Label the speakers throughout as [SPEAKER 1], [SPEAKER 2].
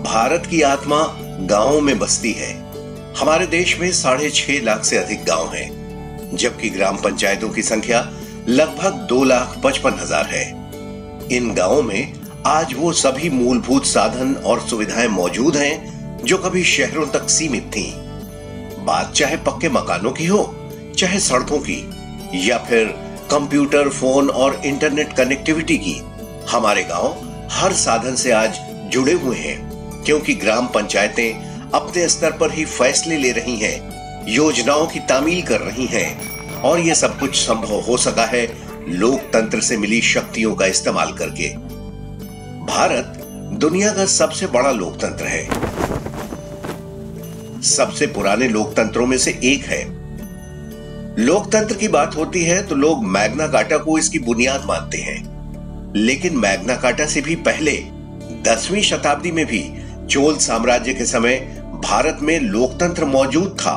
[SPEAKER 1] भारत की आत्मा गांवों में बसती है। हमारे देश में 6.5 लाख से अधिक गांव हैं, जबकि ग्राम पंचायतों की संख्या लगभग 2,55,000 है। इन गांवों में आज वो सभी मूलभूत साधन और सुविधाएं मौजूद हैं जो कभी शहरों तक सीमित थीं। बात चाहे पक्के मकानों की हो, चाहे सड़कों की, या फिर कंप्यूटर, फोन और इंटरनेट कनेक्टिविटी की, हमारे गांव हर साधन से आज जुड़े हुए हैं, क्योंकि ग्राम पंचायतें अपने स्तर पर ही फैसले ले रही हैं, योजनाओं की तामील कर रही हैं, और यह सब कुछ संभव हो सका है लोकतंत्र से मिली शक्तियों का इस्तेमाल करके। भारत दुनिया का सबसे बड़ा लोकतंत्र है, सबसे पुराने लोकतंत्रों में से एक है। लोकतंत्र की बात होती है तो लोग मैग्ना कार्टा को इसकी बुनियाद मानते हैं, लेकिन मैग्ना कार्टा से भी पहले 10वीं शताब्दी में भी चोल साम्राज्य के समय भारत में लोकतंत्र मौजूद था।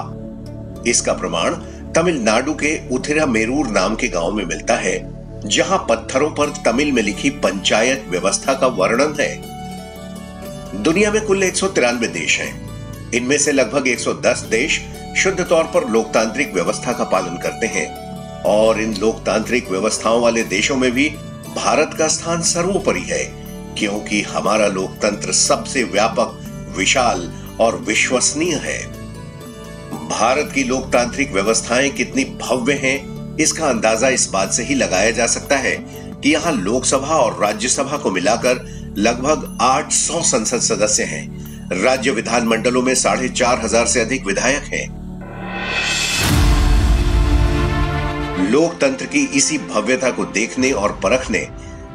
[SPEAKER 1] इसका प्रमाण तमिलनाडु के उथिरामेरूर नाम के गांव में मिलता है, जहां पत्थरों पर तमिल में लिखी पंचायत व्यवस्था का वर्णन है। दुनिया में कुल 193 देश हैं। इनमें से लगभग 110 देश शुद्ध तौर पर लोकतांत्रिक व्यवस्था का पालन करते हैं, और इन लोकतांत्रिक व्यवस्थाओं वाले देशों में भी भारत का स्थान सर्वोपरि है, क्योंकि हमारा लोकतंत्र सबसे व्यापक, विशाल और विश्वसनीय है। भारत की लोकतांत्रिक व्यवस्थाएं कितनी भव्य हैं, इसका अंदाजा इस बात से ही लगाया जा सकता है कि यहाँ लोकसभा और राज्यसभा को मिलाकर लगभग 800 संसद सदस्य हैं। राज्य विधानमंडलों में 4,500 से अधिक विधायक हैं। लोकतंत्र की इसी भव्यता को देखने और परखने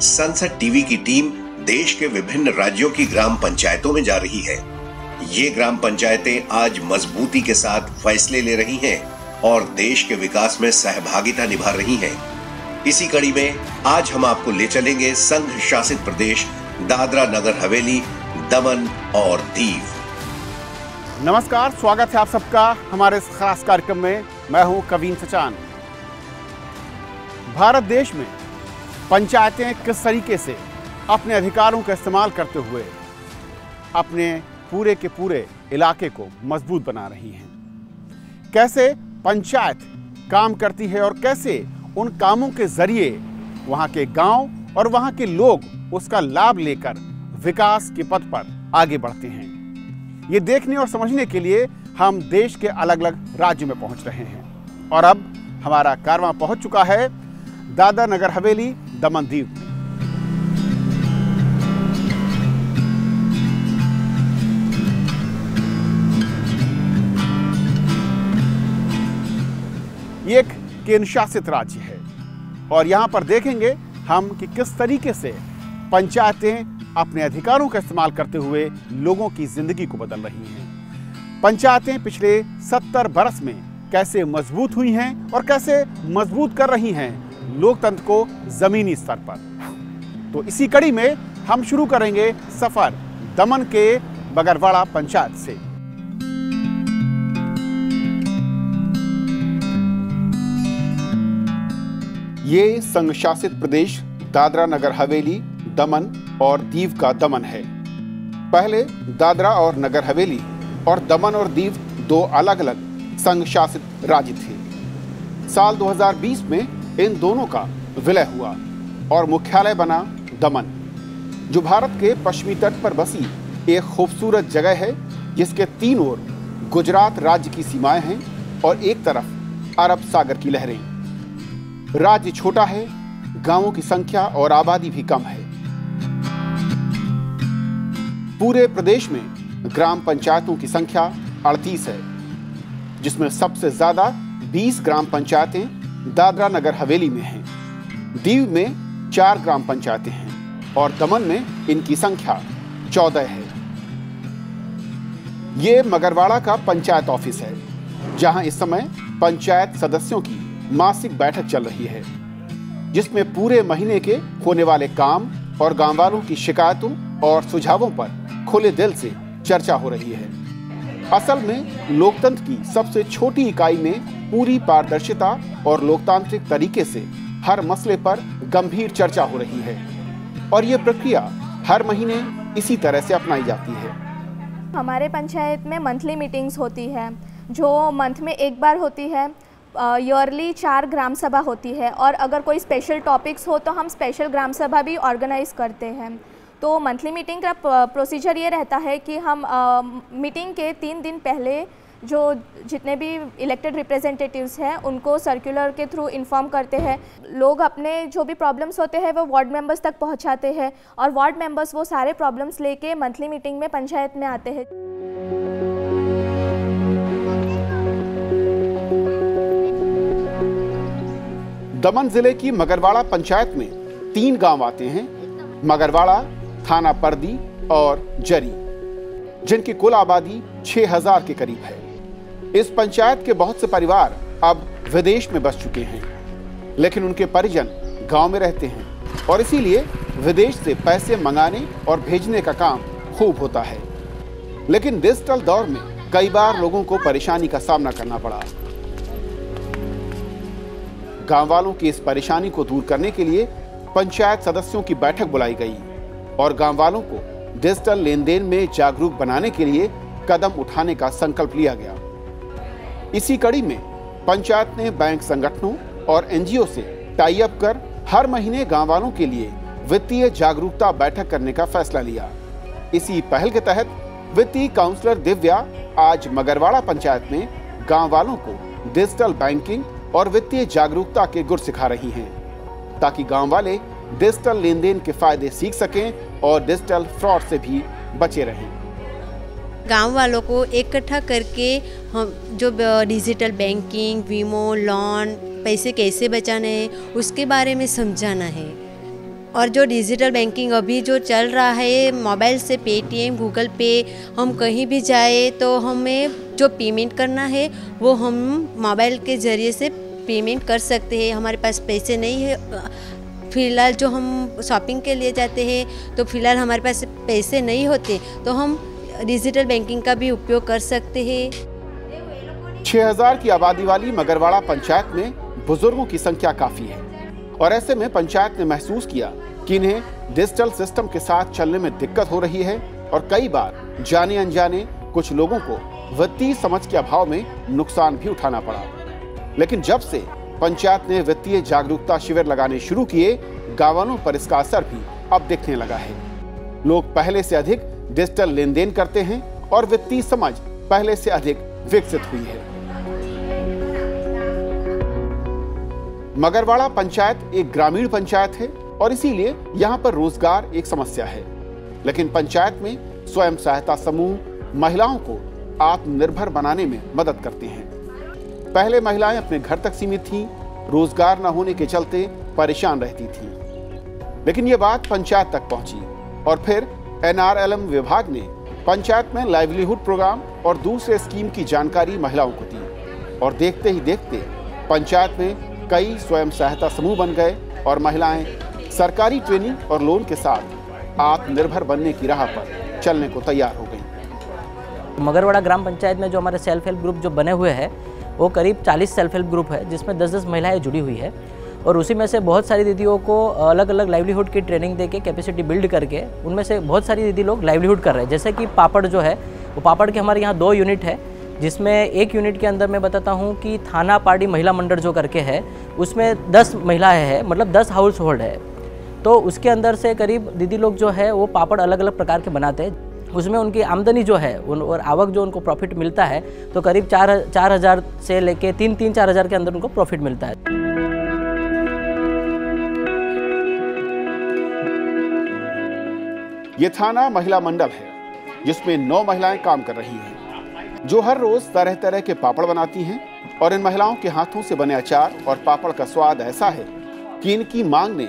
[SPEAKER 1] संसद टीवी की टीम देश के विभिन्न राज्यों की ग्राम पंचायतों में जा रही है। ये ग्राम पंचायतें आज मजबूती के साथ फैसले ले रही हैं और देश के विकास में सहभागिता निभा रही हैं। इसी कड़ी में आज हम आपको ले चलेंगे संघ शासित प्रदेश दादरा नगर हवेली, दमन और दीव।
[SPEAKER 2] नमस्कार, स्वागत है आप सबका हमारे इस खास कार्यक्रम में। मैं हूं कवीन सचान। भारत देश में पंचायतें किस तरीके से अपने अधिकारों का इस्तेमाल करते हुए अपने पूरे के पूरे इलाके को मजबूत बना रही हैं, कैसे पंचायत काम करती है और कैसे उन कामों के जरिए वहां के गांव और वहां के लोग उसका लाभ लेकर विकास के पथ पर आगे बढ़ते हैं। ये देखने और समझने के लिए हम देश के अलग अलग राज्यों में पहुंच रहे हैं, और अब हमारा कारवां पहुंच चुका है दादरा नगर हवेली, दमन दीव में। ये एक केंद्र शासित राज्य है, और यहां पर देखेंगे हम कि किस तरीके से पंचायतें अपने अधिकारों का इस्तेमाल करते हुए लोगों की जिंदगी को बदल रही हैं। पंचायतें पिछले 70 बरस में कैसे मजबूत हुई हैं और कैसे मजबूत कर रही हैं लोकतंत्र को जमीनी स्तर पर। तो इसी कड़ी में हम शुरू करेंगे सफर दमन के बगरवाड़ा पंचायत से। ये संघ शासित प्रदेश दादरा नगर हवेली, दमन और दीव का दमन है। पहले दादरा और नगर हवेली और दमन और दीव दो अलग अलग संघ शासित राज्य थे। साल 2020 में इन दोनों का विलय हुआ और मुख्यालय बना दमन, जो भारत के पश्चिमी तट पर बसी एक खूबसूरत जगह है, जिसके तीन ओर गुजरात राज्य की सीमाएं हैं और एक तरफ अरब सागर की लहरें। राज्य छोटा है, गांवों की संख्या और आबादी भी कम है। पूरे प्रदेश में ग्राम पंचायतों की संख्या 38 है, जिसमें सबसे ज्यादा 20 ग्राम पंचायतें दादरा नगर हवेली में हैं। दीव में 4 ग्राम पंचायतें हैं और दमन में इनकी संख्या 14 है। ये मगरवाड़ा का पंचायत ऑफिस है, जहां इस समय पंचायत सदस्यों की मासिक बैठक चल रही है, जिसमें पूरे महीने के होने वाले काम और गांव वालों की शिकायतों और सुझावों पर खुले दिल से चर्चा हो रही है। असल में लोकतंत्र की सबसे छोटी इकाई में पूरी पारदर्शिता और लोकतांत्रिक तरीके से हर मसले पर गंभीर चर्चा हो रही है, और ये प्रक्रिया हर महीने इसी तरह से अपनाई जाती है।
[SPEAKER 3] हमारे पंचायत में मंथली मीटिंग्स होती है, जो मंथ में एक बार होती है। ईयरली 4 ग्राम सभा होती है, और अगर कोई स्पेशल टॉपिक्स हो तो हम स्पेशल ग्राम सभा भी ऑर्गेनाइज करते हैं। तो मंथली मीटिंग का प्रोसीजर ये रहता है कि हम मीटिंग के 3 दिन पहले जो जितने भी इलेक्टेड रिप्रेजेंटेटिव्स हैं उनको सर्कुलर के थ्रू इन्फॉर्म करते हैं। लोग अपने जो भी प्रॉब्लम्स होते हैं वो वार्ड मेंबर्स तक पहुंचाते हैं, और वार्ड मेंबर्स वो सारे प्रॉब्लम्स लेके मंथली मीटिंग में पंचायत में आते हैं।
[SPEAKER 2] दमन जिले की मगरवाड़ा पंचायत में 3 गांव आते हैं, मगरवाड़ा, थाना पर्दी और जरी, जिनकी कुल आबादी 6000 के करीब है। इस पंचायत के बहुत से परिवार अब विदेश में बस चुके हैं, लेकिन उनके परिजन गांव में रहते हैं, और इसीलिए विदेश से पैसे मंगाने और भेजने का काम खूब होता है। लेकिन डिजिटल दौर में कई बार लोगों को परेशानी का सामना करना पड़ा। गांव वालों की इस परेशानी को दूर करने के लिए पंचायत सदस्यों की बैठक बुलाई गई और गांव वालों को डिजिटल लेन देन में जागरूक बनाने के लिए कदम उठाने का संकल्प लिया गया। इसी कड़ी में पंचायत ने बैंक संगठनों और एनजीओ से टाई अप कर हर महीने गांव वालों के लिए वित्तीय जागरूकता बैठक करने का फैसला लिया। इसी पहल के तहत वित्तीय काउंसलर दिव्या आज मगरवाड़ा पंचायत में गांव वालों को डिजिटल बैंकिंग और वित्तीय जागरूकता के गुर सिखा रही हैं, ताकि गांव वाले डिजिटल लेन देन के फायदे सीख सकें और डिजिटल फ्रॉड से भी बचे रहें।
[SPEAKER 4] गांव वालों को इकट्ठा करके हम जो डिजिटल बैंकिंग, वीमो, लोन, पैसे कैसे बचाने हैं उसके बारे में समझाना है। और जो डिजिटल बैंकिंग अभी जो चल रहा है मोबाइल से, पेटीएम, गूगल पे, हम कहीं भी जाए तो हमें जो पेमेंट करना है वो हम मोबाइल के ज़रिए से पेमेंट कर सकते हैं। हमारे पास पैसे नहीं है, फ़िलहाल जो हम शॉपिंग के लिए जाते हैं तो फ़िलहाल हमारे पास पैसे नहीं होते, तो हम डिजिटल बैंकिंग का भी उपयोग कर सकते हैं।
[SPEAKER 2] 6000 की आबादी वाली मगरवाड़ा पंचायत में बुजुर्गों की संख्या काफ़ी है, और ऐसे में पंचायत ने महसूस किया कि इन्हें डिजिटल सिस्टम के साथ चलने में दिक्कत हो रही है, और कई बार जाने अनजाने कुछ लोगों को वित्तीय समझ के अभाव में नुकसान भी उठाना पड़ा। लेकिन जब से पंचायत ने वित्तीय जागरूकता शिविर लगाने शुरू किए, गांव वालों पर इसका असर भी अब दिखने लगा है। लोग पहले से अधिक डिजिटल लेन देन करते हैं और वित्तीय समझ पहले से अधिक विकसित हुई है। मगरवाड़ा पंचायत एक ग्रामीण पंचायत है और इसीलिए यहाँ पर रोजगार एक समस्या है, लेकिन पंचायत में स्वयं सहायता समूह महिलाओं को आत्मनिर्भर बनाने में मदद करते हैं। पहले महिलाएं अपने घर तक सीमित थीं, रोजगार न होने के चलते परेशान रहती थीं, लेकिन ये बात पंचायत तक पहुंची और फिर NRLM विभाग ने पंचायत में लाइवलीहुड प्रोग्राम और दूसरे स्कीम की जानकारी महिलाओं को दी, और देखते ही देखते पंचायत में कई स्वयं सहायता समूह बन गए और महिलाएं सरकारी ट्रेनिंग और लोन के साथ आत्मनिर्भर बनने की राह पर चलने को तैयार हो गई।
[SPEAKER 5] मगरवाड़ा ग्राम पंचायत में जो हमारे सेल्फ हेल्प ग्रुप जो बने हुए हैं वो करीब 40 सेल्फ हेल्प ग्रुप है, जिसमें 10-10 महिलाएं जुड़ी हुई है, और उसी में से बहुत सारी दीदियों को अलग अलग लाइवलीहुड की ट्रेनिंग देके कैपेसिटी बिल्ड करके उनमें से बहुत सारी दीदी लोग लाइवलीहुड कर रहे हैं। जैसे कि पापड़ जो है वो पापड़ के हमारे यहाँ 2 यूनिट है, जिसमें एक यूनिट के अंदर मैं बताता हूँ कि थाना पार्टी महिला मंडल जो करके है उसमें 10 महिलाएं हैं, मतलब 10 हाउस होल्ड है। तो उसके अंदर से करीब दीदी लोग जो है वो पापड़ अलग अलग प्रकार के बनाते हैं, उसमें उनकी आमदनी जो है और आवक जो उनको प्रॉफिट मिलता है तो करीब 4,000 से लेके 3-4 हज़ार के अंदर उनको प्रॉफिट मिलता है।
[SPEAKER 2] ये थाना महिला मंडल है जिसमें 9 महिलाएं काम कर रही हैं, जो हर रोज तरह तरह के पापड़ बनाती हैं, और इन महिलाओं के हाथों से बने अचार और पापड़ का स्वाद ऐसा है कि इनकी मांग ने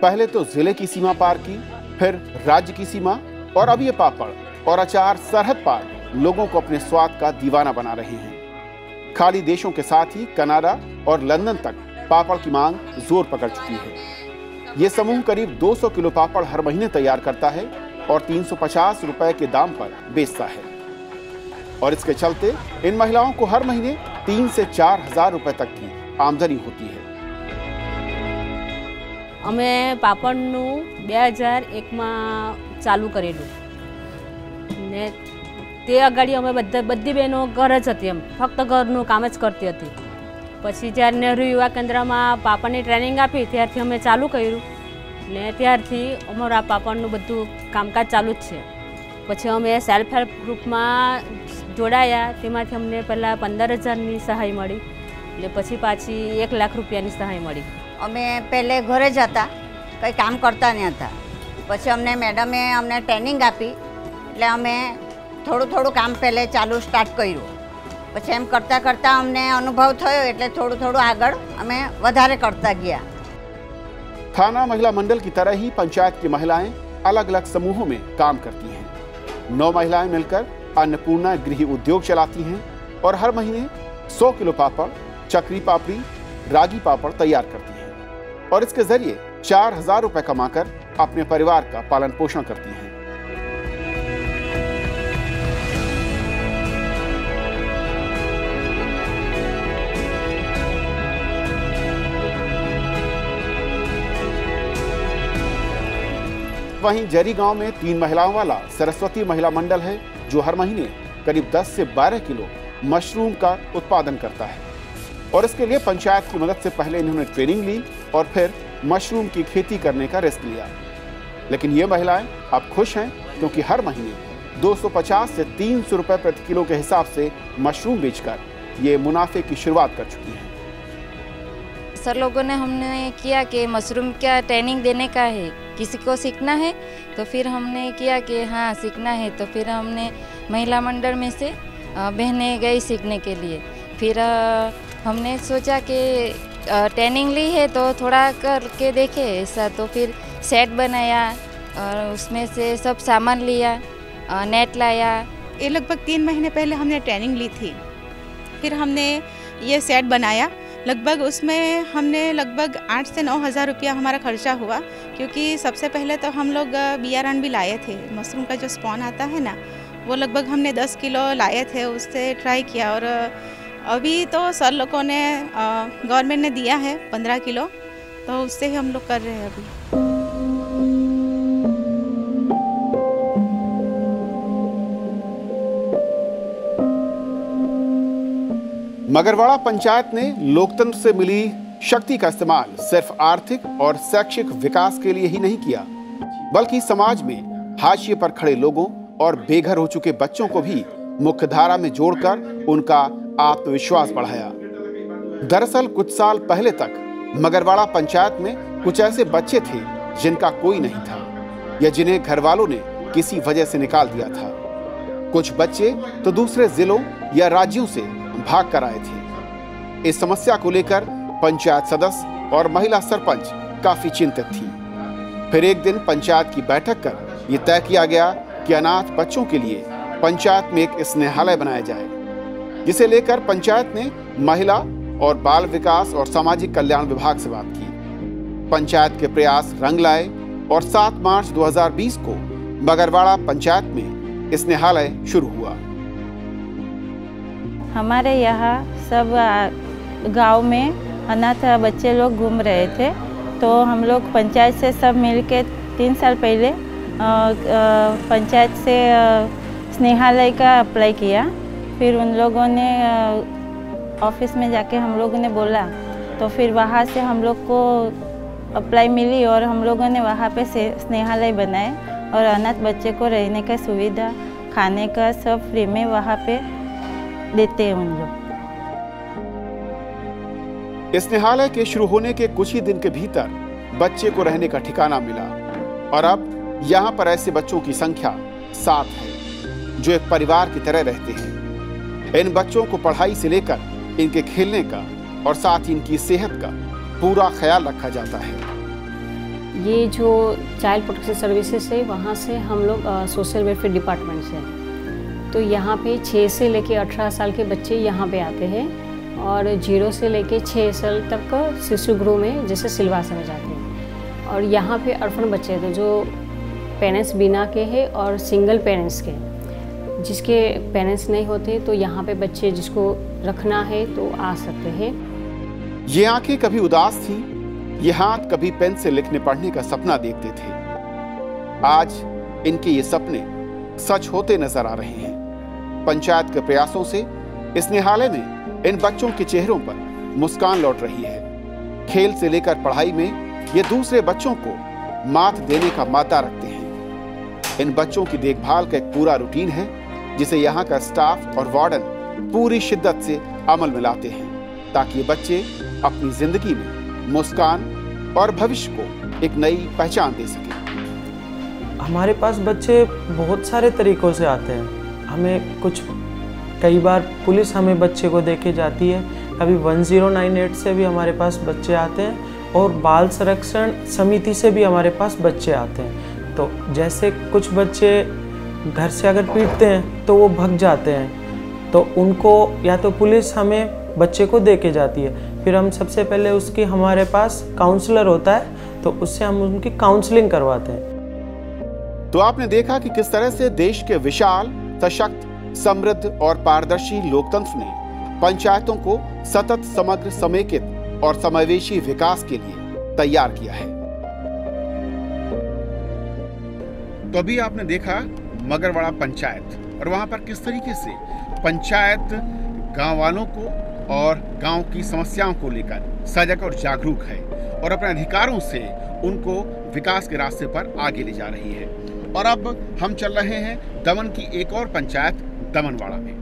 [SPEAKER 2] पहले तो जिले की सीमा पार की, फिर राज्य की सीमा, और अब ये पापड़ और अचार सरहद पार लोगों को अपने स्वाद का दीवाना बना रहे हैं। खाड़ी देशों के साथ ही कनाडा और लंदन तक पापड़ की मांग जोर पकड़ चुकी है। ये समूह करीब 200 किलो पापड़ हर महीने तैयार करता है और 350 रुपए के दाम पर बेचता है, और इसके चलते इन महिलाओं को हर महीने 3 से 4 हज़ार रुपए तक की आमदनी होती है।
[SPEAKER 6] અમે પાપડનું 2001માં ચાલુ કરેલું ને તે અગાડી અમે બધી બહેનો ઘર જ હતી, એમ ફક્ત ઘરનું કામ જ કરતી હતી. પછી જ્યારે નહેરુ યુવા કેન્દ્રમાં પાપડની ટ્રેનિંગ આપી ત્યારથી અમે ચાલુ કર્યું ને ત્યારથી અમારા પાપડનું બધું કામકાજ ચાલુ જ છે. પછી અમે સેલ્ફ હેલ્પ ગ્રુપમાં જોડાયા, તેમાંથી અમને પહેલાં 15,000ની સહાય મળી એટલે પછી પાછી 1 લાખ રૂપિયાની સહાય મળી.
[SPEAKER 7] અમે પહેલે ઘરે જ હતા, કંઈ કામ કરતા નહીં હતા. પછી અમને મેડમે અમને ટ્રેનિંગ આપી એટલે અમે થોડું કામ પહેલે ચાલુ સ્ટાર્ટ કર્યું. પછી એમ કરતાં કરતાં અમને અનુભવ થયો એટલે થોડું આગળ અમે વધારે करता गया.
[SPEAKER 2] थाना महिला मंडल की तरह ही पंचायत की महिलाएं अलग अलग समूहों में काम करती हैं. 9 महिलाएं मिलकर अन्नपूर्णा गृह उद्योग चलाती हैं और हर महीने 100 किलो पापड़, चकरी पापड़ी, रागी पापड़ तैयार करती हैं और इसके जरिए 4,000 रुपए कमाकर अपने परिवार का पालन पोषण करती हैं. वहीं जरी गांव में 3 महिलाओं वाला सरस्वती महिला मंडल है जो हर महीने करीब 10 से 12 किलो मशरूम का उत्पादन करता है और इसके लिए पंचायत की मदद से पहले इन्होंने ट्रेनिंग ली और फिर मशरूम की खेती करने का रिस्क लिया. लेकिन ये महिलाएं अब खुश हैं क्योंकि हर महीने 250 से 300 रुपए प्रति किलो के हिसाब से मशरूम बेचकर ये मुनाफे की शुरुआत कर चुकी हैं.
[SPEAKER 8] सर लोगों ने हमने किया कि मशरूम क्या ट्रेनिंग देने का है, किसी को सीखना है तो फिर हमने किया कि हाँ सीखना है. तो फिर हमने महिला मंडल में से बहनें गई सीखने के लिए. फिर हमने सोचा कि ट्रेनिंग ली है तो थोड़ा करके देखे ऐसा. तो फिर सेट बनाया और उसमें से सब सामान लिया, नेट लाया.
[SPEAKER 9] ये लगभग 3 महीने पहले हमने ट्रेनिंग ली थी. फिर हमने ये सेट बनाया. लगभग उसमें हमने लगभग 8 से 9 हज़ार रुपया हमारा खर्चा हुआ, क्योंकि सबसे पहले तो हम लोग बियारण भी लाए थे. मशरूम का जो स्पॉन आता है ना, वो लगभग हमने 10 किलो लाए थे, उससे ट्राई किया. और अभी तो सर लोगों ने गवर्नमेंट ने दिया है 15 किलो, तो उससे ही हम लोग कर रहे हैं अभी.
[SPEAKER 2] मगरवाड़ा पंचायत ने लोकतंत्र से मिली शक्ति का इस्तेमाल सिर्फ आर्थिक और शैक्षिक विकास के लिए ही नहीं किया, बल्कि समाज में हाशिए पर खड़े लोगों और बेघर हो चुके बच्चों को भी मुख्यधारा में जोड़कर उनका आत्मविश्वास बढ़ाया. दरअसल कुछ साल पहले तक मगरवाड़ा पंचायत में कुछ ऐसे बच्चे थे जिनका कोई नहीं था या जिन्हें घर वालों ने किसी वजह से निकाल दिया था. कुछ बच्चे तो दूसरे जिलों या राज्यों से भाग कर आए थे. इस समस्या को लेकर पंचायत सदस्य और महिला सरपंच काफी चिंतित थी. फिर एक दिन पंचायत की बैठक कर ये तय किया गया कि अनाथ बच्चों के लिए पंचायत में एक स्नेहालय बनाया जाए, जिसे लेकर पंचायत ने महिला और बाल विकास और सामाजिक कल्याण विभाग से बात की. पंचायत के प्रयास रंग लाए और 7 मार्च 2020 को मगरवाड़ा पंचायत में स्नेहालय शुरू हुआ.
[SPEAKER 10] हमारे यहाँ सब गांव में अनाथ बच्चे लोग घूम रहे थे, तो हम लोग पंचायत से सब मिलके 3 साल पहले पंचायत से स्नेहालय का अप्लाई किया. फिर उन लोगों ने ऑफिस में जाके हम लोगों ने बोला, तो फिर वहाँ से हम लोग को अप्लाई मिली और हम लोगों ने वहाँ पे स्नेहालय बनाए और अनाथ बच्चे को रहने का सुविधा, खाने का सब फ्री में वहाँ पे देते हैं उन लोग.
[SPEAKER 2] स्नेहालय के शुरू होने के कुछ ही दिन के भीतर बच्चे को रहने का ठिकाना मिला और अब यहाँ पर ऐसे बच्चों की संख्या 7 है जो एक परिवार की तरह रहते हैं. इन बच्चों को पढ़ाई से लेकर इनके खेलने का और साथ ही इनकी सेहत का पूरा ख्याल रखा जाता है.
[SPEAKER 6] ये जो चाइल्ड प्रोटेक्शन सर्विसेज है, वहाँ से हम लोग सोशल वेलफेयर डिपार्टमेंट से हैं. तो यहाँ पे 6 से लेके 18 साल के बच्चे यहाँ पे आते हैं और 0 से लेके 6 साल तक शिशु गृह में जैसे सिलवासा में जाते हैं. और यहाँ पे अर्फन बच्चे थे जो पेरेंट्स बिना के हैं और सिंगल पेरेंट्स के. जिसके पेरेंट्स नहीं होते तो यहाँ पे बच्चे जिसको रखना है तो आ सकते हैं.
[SPEAKER 2] ये आंखें कभी उदास थी, ये हाथ कभी पेन से लिखने पढ़ने का सपना देखते थे. आज इनके ये सपने सच होते नजर आ रहे हैं. पंचायत के प्रयासों से इस निहालय में इन बच्चों के चेहरों पर मुस्कान लौट रही है। खेल से लेकर पढ़ाई में ये दूसरे बच्चों को मात देने का मादा रखते हैं। इन बच्चों की देखभाल का एक पूरा रूटीन है जिसे यहाँ का स्टाफ और वार्डन पूरी शिद्दत से अमल में लाते हैं ताकि ये बच्चे अपनी जिंदगी में मुस्कान और भविष्य को एक नई पहचान दे सकें।
[SPEAKER 11] हमारे पास बच्चे बहुत सारे तरीकों से आते हैं। हमें कई बार पुलिस हमें बच्चे को देके जाती है, कभी 1098 से भी हमारे पास बच्चे आते हैं और बाल संरक्षण समिति से भी हमारे पास बच्चे आते हैं। तो जैसे कुछ बच्चे घर से अगर पीटते हैं तो वो भग जाते हैं, तो उनको या तो पुलिस हमें बच्चे को देके जाती है, फिर हम सबसे पहले उसकी हमारे पास काउंसलर होता है तो उससे हम उनकी काउंसलिंग करवाते हैं।
[SPEAKER 2] तो आपने देखा कि किस तरह से देश के विशाल, सशक्त, समृद्ध और पारदर्शी लोकतंत्र ने पंचायतों को सतत, समग्र, समेकित और समावेशी विकास के लिए तैयार किया है। तो अभी आपने देखा मगरवाड़ा पंचायत और वहां पर किस तरीके से पंचायत गांव वालों को और गांव की समस्याओं को लेकर सजग और जागरूक है और अपने अधिकारों से उनको विकास के रास्ते पर आगे ले जा रही है। और अब हम चल रहे हैं दमन की एक और पंचायत दमनवाड़ा में।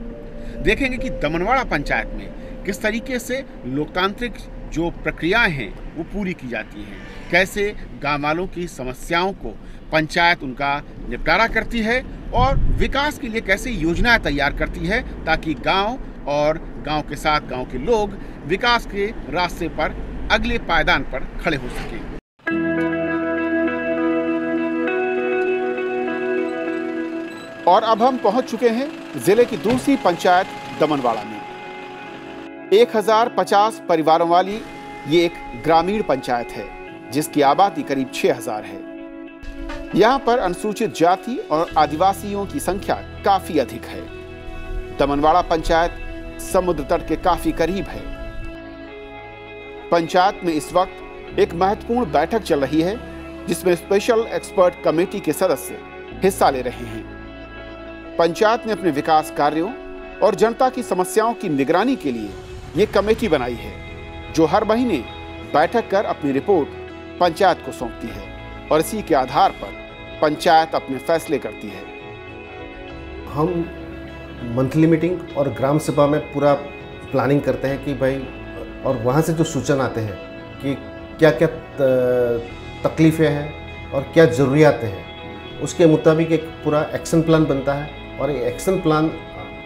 [SPEAKER 2] देखेंगे कि दमनवाड़ा पंचायत में किस तरीके से लोकतांत्रिक जो प्रक्रियाएं हैं वो पूरी की जाती हैं, कैसे गाँव वालों की समस्याओं को पंचायत उनका निपटारा करती है और विकास के लिए कैसे योजनाएं तैयार करती है ताकि गांव और गांव के साथ गांव के लोग विकास के रास्ते पर अगले पायदान पर खड़े हो सकें। और अब हम पहुंच चुके हैं जिले की दूसरी पंचायत दमनवाड़ा में। 1050 परिवारों वाली ये एक ग्रामीण पंचायत है जिसकी आबादी करीब 6000 है। यहाँ पर अनुसूचित जाति और आदिवासियों की संख्या काफी अधिक है। दमनवाड़ा पंचायत समुद्र तट के काफी करीब है। पंचायत में इस वक्त एक महत्वपूर्ण बैठक चल रही है जिसमें स्पेशल एक्सपर्ट कमेटी के सदस्य हिस्सा ले रहे हैं। पंचायत ने अपने विकास कार्यों और जनता की समस्याओं की निगरानी के लिए ये कमेटी बनाई है जो हर महीने बैठक कर अपनी रिपोर्ट पंचायत को सौंपती है और इसी के आधार पर पंचायत अपने फैसले करती है।
[SPEAKER 12] हम मंथली मीटिंग और ग्राम सभा में पूरा प्लानिंग करते हैं कि भाई, और वहाँ से जो सूचना आते हैं कि क्या क्या तकलीफ़ें हैं और क्या ज़रूरियातें हैं, उसके मुताबिक एक पूरा एक्शन प्लान बनता है। और ये एक्शन प्लान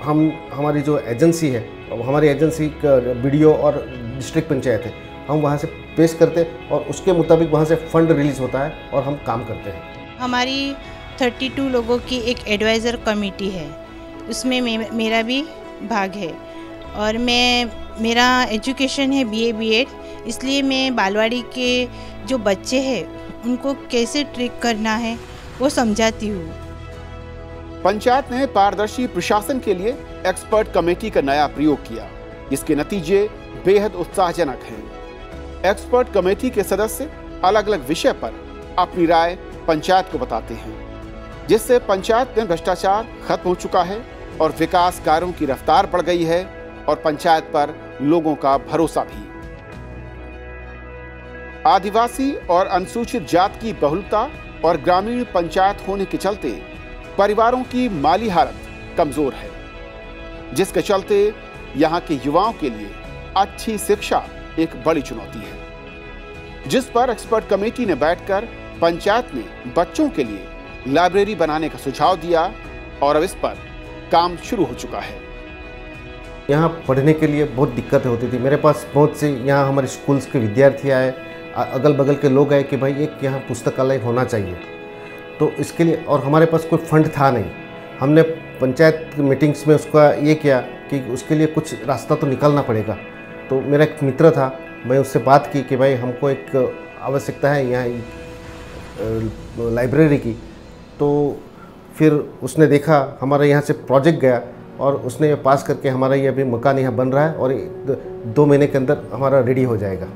[SPEAKER 12] हमारी जो एजेंसी है, हमारी एजेंसी का BDO और डिस्ट्रिक्ट पंचायत है, हम वहाँ से पेश करते और उसके मुताबिक वहाँ से फंड रिलीज़ होता है और हम काम करते हैं।
[SPEAKER 9] हमारी 32 लोगों की एक एडवाइज़र कमेटी है, उसमें मेरा भी भाग है और मेरा एजुकेशन है BA BEd, इसलिए मैं बालवाड़ी के जो बच्चे हैं उनको कैसे ट्रीट करना है वो समझाती हूँ।
[SPEAKER 2] पंचायत ने पारदर्शी प्रशासन के लिए एक्सपर्ट कमेटी का नया प्रयोग किया जिसके नतीजे बेहद उत्साहजनक हैं। एक्सपर्ट कमेटी के सदस्य अलग अलग विषय पर अपनी राय पंचायत को बताते हैं जिससे पंचायत में भ्रष्टाचार खत्म हो चुका है और विकास कार्यों की रफ्तार बढ़ गई है और पंचायत पर लोगों का भरोसा भी। आदिवासी और अनुसूचित जाति की बहुलता और ग्रामीण पंचायत होने के चलते परिवारों की माली हालत कमजोर है जिसके चलते यहाँ के युवाओं के लिए अच्छी शिक्षा एक बड़ी चुनौती है, जिस पर एक्सपर्ट कमेटी ने बैठकर पंचायत में बच्चों के लिए लाइब्रेरी बनाने का सुझाव दिया और अब इस पर काम शुरू हो चुका है।
[SPEAKER 12] यहाँ पढ़ने के लिए बहुत दिक्कत होती थी। मेरे पास बहुत से यहाँ हमारे स्कूल्स के विद्यार्थी आए, अगल बगल के लोग आए कि भाई एक यहाँ पुस्तकालय होना चाहिए। तो इसके लिए, और हमारे पास कोई फंड था नहीं, हमने पंचायत मीटिंग्स में उसका ये किया कि उसके लिए कुछ रास्ता तो निकालना पड़ेगा। तो मेरा एक मित्र था, मैं उससे बात की कि भाई हमको एक आवश्यकता है यहाँ लाइब्रेरी की। तो फिर उसने देखा, हमारे यहाँ से प्रोजेक्ट गया और उसने ये पास करके हमारा ये अभी मकान यहाँ बन रहा है और 2 महीने के अंदर हमारा रेडी हो जाएगा।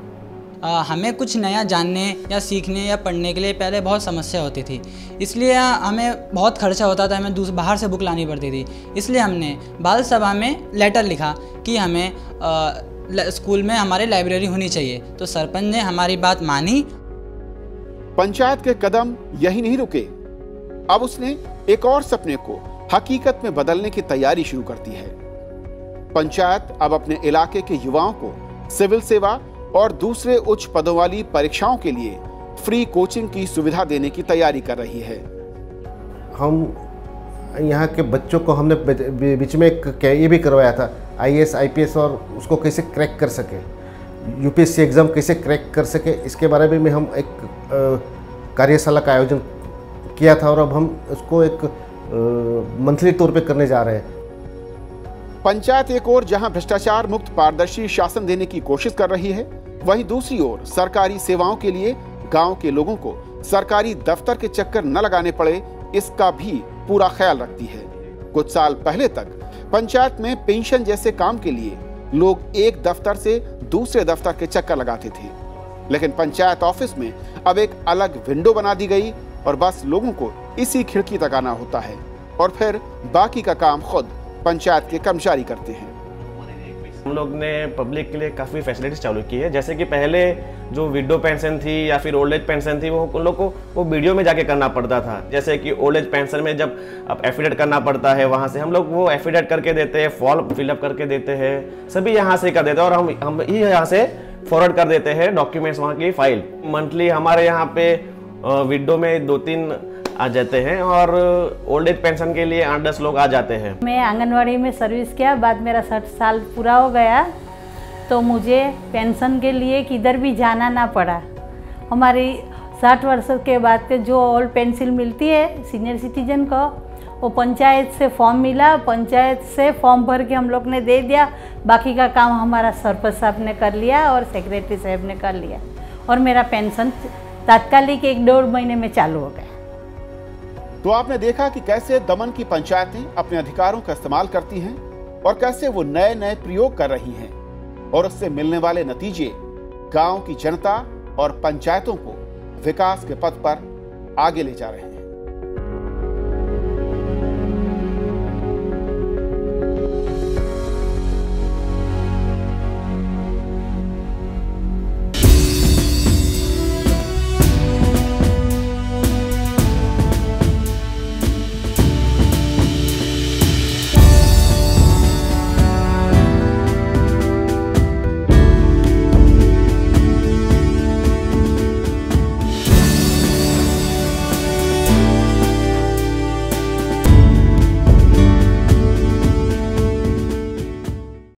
[SPEAKER 13] हमें कुछ नया जानने या सीखने या पढ़ने के लिए पहले बहुत समस्या होती थी, इसलिए हमें बहुत खर्चा होता था, हमें बाहर से बुक लानी पड़ती थी। इसलिए हमने बाल सभा में लेटर लिखा कि हमें स्कूल में हमारे लाइब्रेरी होनी चाहिए, तो सरपंच ने हमारी बात मानी।
[SPEAKER 2] पंचायत के कदम यही नहीं रुके, अब उसने एक और सपने को हकीकत में बदलने की तैयारी शुरू कर दी है। पंचायत अब अपने इलाके के युवाओं को सिविल सेवा और दूसरे उच्च पदों वाली परीक्षाओं के लिए फ्री कोचिंग की सुविधा देने की तैयारी कर रही है।
[SPEAKER 12] हम यहाँ के बच्चों को हमने बीच में ये भी करवाया था IAS IPS और उसको कैसे क्रैक कर सके, UPSC एग्ज़ाम कैसे क्रैक कर सके, इसके बारे में हम एक कार्यशाला का आयोजन किया था और अब हम उसको एक मंथली तौर पे करने जा रहे हैं।
[SPEAKER 2] पंचायत एक ओर जहां भ्रष्टाचार मुक्त पारदर्शी शासन देने की कोशिश कर रही है, वहीं दूसरी ओर सरकारी सेवाओं के लिए गांव के लोगों को सरकारी दफ्तर के चक्कर न लगाने पड़े, इसका भी पूरा ख्याल रखती है। कुछ साल पहले तक पंचायत में पेंशन जैसे काम के लिए लोग एक दफ्तर से दूसरे दफ्तर के चक्कर लगाते थे, लेकिन पंचायत ऑफिस में अब एक अलग विंडो बना दी गई और बस लोगों को इसी खिड़की तक आना होता है और फिर बाकी का काम खुद पंचायत के कर्मचारी करते हैं।
[SPEAKER 14] हम लोग ने पब्लिक के लिए काफ़ी फैसिलिटीज चालू की है, जैसे कि पहले जो विडो पेंशन थी या फिर ओल्ड एज पेंशन थी वो उन लोग को वो वीडियो में जाके करना पड़ता था। जैसे कि ओल्ड एज पेंशन में जब अब एफिडेविट करना पड़ता है, वहाँ से हम लोग वो एफिडेविट करके देते हैं, फॉर्म फिलअप करके देते हैं, सभी यहाँ से कर देते हैं और हम ही यहाँ से फॉरवर्ड कर देते हैं डॉक्यूमेंट्स, वहाँ की फाइल। मंथली हमारे यहाँ पे विडो में 2-3 आ जाते हैं और ओल्ड एज पेंशन के लिए 8-10 लोग आ जाते हैं।
[SPEAKER 10] मैं आंगनवाड़ी में सर्विस किया, बाद मेरा 60 साल पूरा हो गया तो मुझे पेंशन के लिए किधर भी जाना ना पड़ा। हमारी 60 वर्ष के बाद के जो ओल्ड पेंशन मिलती है सीनियर सिटीजन को, वो पंचायत से फॉर्म मिला, पंचायत से फॉर्म भर के हम लोग ने दे दिया, बाकी का काम हमारा सरपंच साहब ने कर लिया और सेक्रेटरी साहब ने कर लिया और मेरा पेंशन तात्कालिक 1-1.5 महीने में चालू हो गया।
[SPEAKER 2] तो आपने देखा कि कैसे दमन की पंचायतें अपने अधिकारों का इस्तेमाल करती हैं और कैसे वो नए नए प्रयोग कर रही हैं और उससे मिलने वाले नतीजे गांव की जनता और पंचायतों को विकास के पथ पर आगे ले जा रहे हैं।